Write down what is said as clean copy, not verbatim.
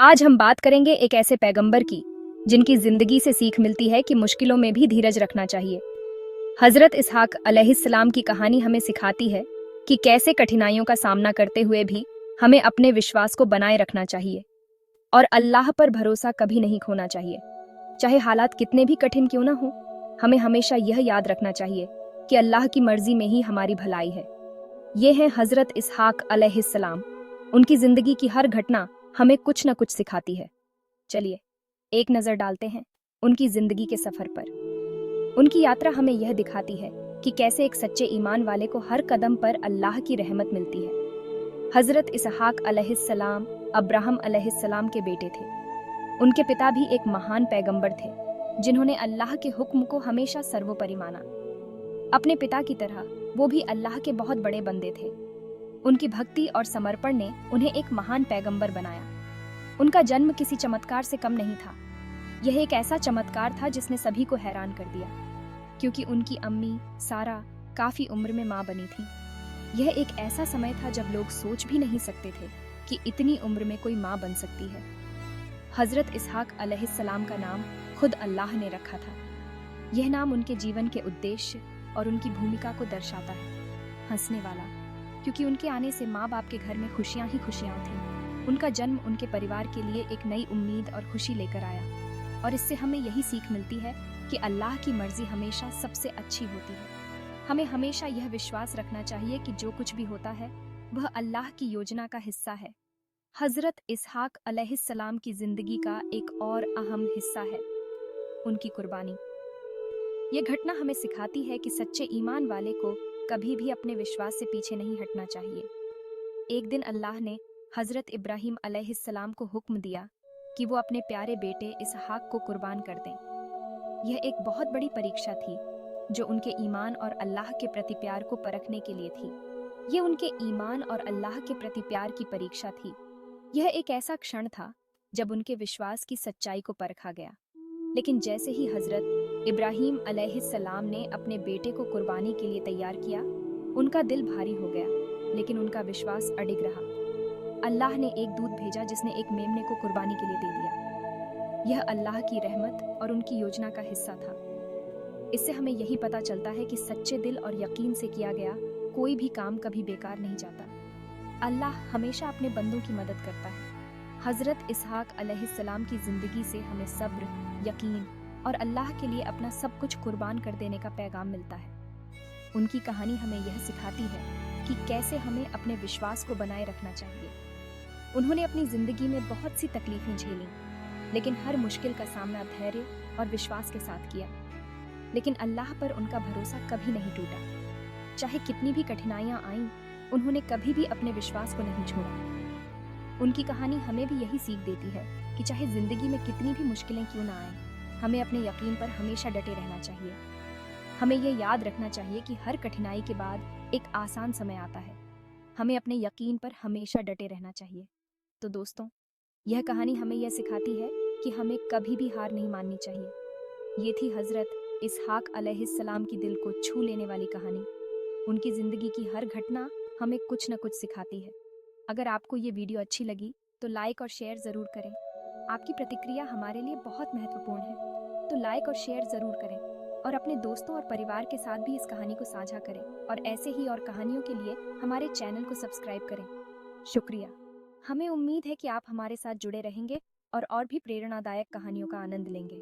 आज हम बात करेंगे एक ऐसे पैगंबर की जिनकी जिंदगी से सीख मिलती है कि मुश्किलों में भी धीरज रखना चाहिए। हजरत इसहाक अलैहिस्सलाम की कहानी हमें सिखाती है कि कैसे कठिनाइयों का सामना करते हुए भी हमें अपने विश्वास को बनाए रखना चाहिए और अल्लाह पर भरोसा कभी नहीं खोना चाहिए। चाहे हालात कितने भी कठिन क्यों ना हो, हमें हमेशा यह याद रखना चाहिए कि अल्लाह की मर्जी में ही हमारी भलाई है। ये हैं हजरत इसहाक अलैहिस्सलाम। उनकी जिंदगी की हर घटना हमें कुछ न कुछ सिखाती है। चलिए एक नजर डालते हैं उनकी जिंदगी के सफर पर। उनकी यात्रा हमें यह दिखाती है कि कैसे एक सच्चे ईमान वाले को हर कदम पर अल्लाह की रहमत मिलती है। हजरत इसहाक अलैहिस्सलाम अब्राहम अलैहिस्सलाम के बेटे थे। उनके पिता भी एक महान पैगंबर थे जिन्होंने अल्लाह के हुक्म को हमेशा सर्वोपरि माना। अपने पिता की तरह वो भी अल्लाह के बहुत बड़े बंदे थे। उनकी भक्ति और समर्पण ने उन्हें एक महान पैगंबर बनाया। उनका जन्म किसी चमत्कार से कम नहीं था। यह एक ऐसा चमत्कार था जिसने सभी को हैरान कर दिया, क्योंकि उनकी अम्मी सारा काफी उम्र में मां बनी थी। यह एक ऐसा समय था जब लोग सोच भी नहीं सकते थे कि इतनी उम्र में कोई मां बन सकती है। हजरत इसहाक अलैहिस्सलाम का नाम खुद अल्लाह ने रखा था। यह नाम उनके जीवन के उद्देश्य और उनकी भूमिका को दर्शाता है। हंसने वाला, क्योंकि उनके आने से माँ बाप के घर में खुशियां ही खुशियां थीं। उनका जन्म उनके परिवार के लिए एक नई उम्मीद और खुशी लेकर आया, और इससे हमें यही सीख मिलती है कि अल्लाह की मर्जी हमेशा सबसे अच्छी होती है। हमें हमेशा यह विश्वास रखना चाहिए कि जो कुछ भी होता है वह अल्लाह की योजना का हिस्सा है। हजरत इसहाक अलैहिस्सलाम की जिंदगी का एक और अहम हिस्सा है उनकी कुर्बानी। यह घटना हमें सिखाती है कि सच्चे ईमान वाले को कभी भी अपने विश्वास से पीछे नहीं हटना चाहिए। एक दिन अल्लाह ने हजरत इब्राहीम अलैहिस्सलाम को हुक्म दिया कि वो अपने प्यारे बेटे इसहाक को कुर्बान कर दें। यह एक बहुत बड़ी परीक्षा थी जो उनके ईमान और अल्लाह के प्रति प्यार को परखने के लिए थी। यह उनके ईमान और अल्लाह के प्रति प्यार की परीक्षा थी। यह एक ऐसा क्षण था जब उनके विश्वास की सच्चाई को परखा गया। लेकिन जैसे ही हजरत इब्राहीम अलैहिस्सलाम ने अपने बेटे को कुर्बानी के लिए तैयार किया, उनका दिल भारी हो गया, लेकिन उनका विश्वास अडिग रहा। अल्लाह ने एक दूत भेजा जिसने एक मेमने को कुर्बानी के लिए दे दिया। यह अल्लाह की रहमत और उनकी योजना का हिस्सा था। इससे हमें यही पता चलता है कि सच्चे दिल और यकीन से किया गया कोई भी काम कभी बेकार नहीं जाता। अल्लाह हमेशा अपने बंदों की मदद करता है। हजरत इसहाक अलैहिस्सलाम की जिंदगी से हमें सब्र, यकीन और अल्लाह के लिए अपना सब कुछ कुर्बान कर देने का पैगाम मिलता है। उनकी कहानी हमें यह सिखाती है कि कैसे हमें अपने विश्वास को बनाए रखना चाहिए। उन्होंने अपनी जिंदगी में बहुत सी तकलीफें झेली, लेकिन हर मुश्किल का सामना धैर्य और विश्वास के साथ किया। लेकिन अल्लाह पर उनका भरोसा कभी नहीं टूटा। चाहे कितनी भी कठिनाइयां आईं, उन्होंने कभी भी अपने विश्वास को नहीं छोड़ा। उनकी कहानी हमें भी यही सीख देती है कि चाहे जिंदगी में कितनी भी मुश्किलें क्यों ना आएं, हमें अपने यकीन पर हमेशा डटे रहना चाहिए। हमें यह याद रखना चाहिए कि हर कठिनाई के बाद एक आसान समय आता है। हमें अपने यकीन पर हमेशा डटे रहना चाहिए। तो दोस्तों, यह कहानी हमें यह सिखाती है कि हमें कभी भी हार नहीं माननी चाहिए। ये थी हजरत इसहाक अलैहिस्सलाम की दिल को छू लेने वाली कहानी। उनकी जिंदगी की हर घटना हमें कुछ न कुछ सिखाती है। अगर आपको ये वीडियो अच्छी लगी तो लाइक और शेयर ज़रूर करें। आपकी प्रतिक्रिया हमारे लिए बहुत महत्वपूर्ण है, तो लाइक और शेयर ज़रूर करें और अपने दोस्तों और परिवार के साथ भी इस कहानी को साझा करें, और ऐसे ही और कहानियों के लिए हमारे चैनल को सब्सक्राइब करें। शुक्रिया। हमें उम्मीद है कि आप हमारे साथ जुड़े रहेंगे और भी प्रेरणादायक कहानियों का आनंद लेंगे।